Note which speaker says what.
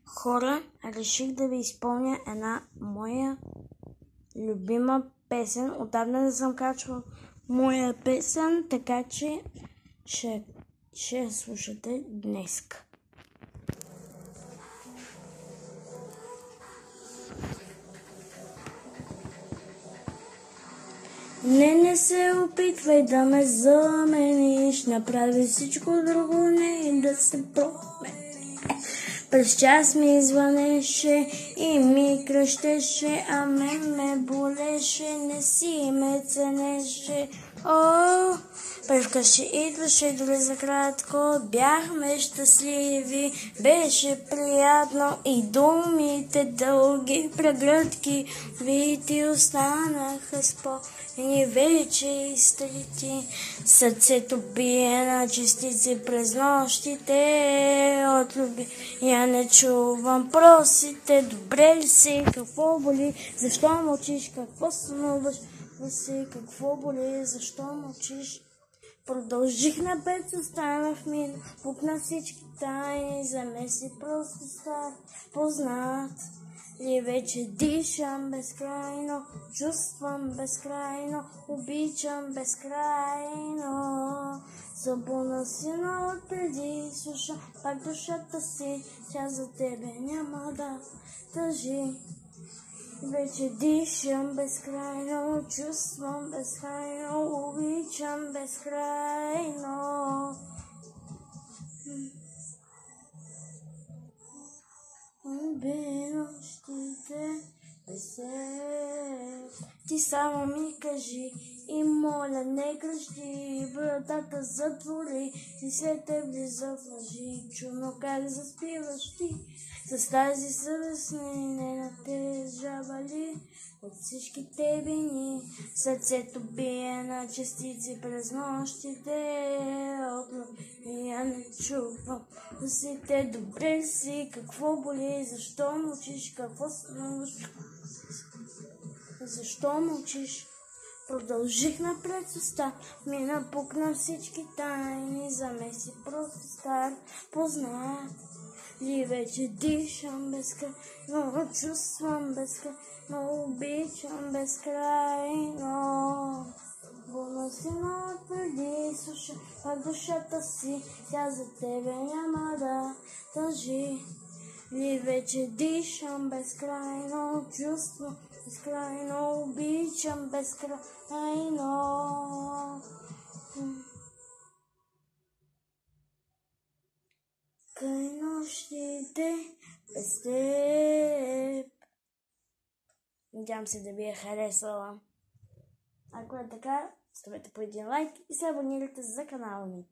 Speaker 1: Хора, реших да ви изпълня една моя любима песен. Отдавна не съм качвал моя песен, така че ще я слушате днес. Не се опитвай да ме замениш, направи всичко друго, не да се промени. През час ми звънеше и ми кръщеше, а мен ме болеше, не си ме ценеше. О, през вкъщи идваше дори за кратко, бяхме щастливи, беше приятно и думите дълги прегръдки, вити останаха спомени вече изтрити. Сърцето бие на частици през нощите от люби. Я не чувам просите, добре ли си, какво боли, защо мълчиш, какво сънуваш, какво боли, защо мълчиш. Продължих напред, останах мина, пукна всички тайни, за мен си просто стар, познат. И вече дишам безкрайно, чувствам безкрайно, обичам безкрайно. Събуна си, но отпреди слушам пак душата си, тя за тебе няма да тъжи. Вече дишам безкрайно, чувствам безкрайно, обичам безкрайно. Уби нощите без теб. Ти само ми кажи и моля не крещи, вратата затвори и след теб влиза в лъжи. Чудно как заспиваш ти с тази съвест, не натежава ли от всички тебини. Сърцето бие на частици през нощите от люби. Я не чувам усите, добре ли си, какво боли, защо мълчиш, какво сънуваш, защо мълчиш. Продължих напред с уста, ми напукна всички тайни, за мен си просто стар, познат. И вече дишам безкрайно, чувствам безкрайно, обичам безкрайно. Болно си, но преди слушам пак душата си, тя за тебе няма да тъжи. И вече дишам безкрайно, чувствам безкрайно, обичам безкрайно. Край нощите без теб. Надявам се да ви е харесала. Ако е така, ставете по един лайк и се абонирайте за канала ми.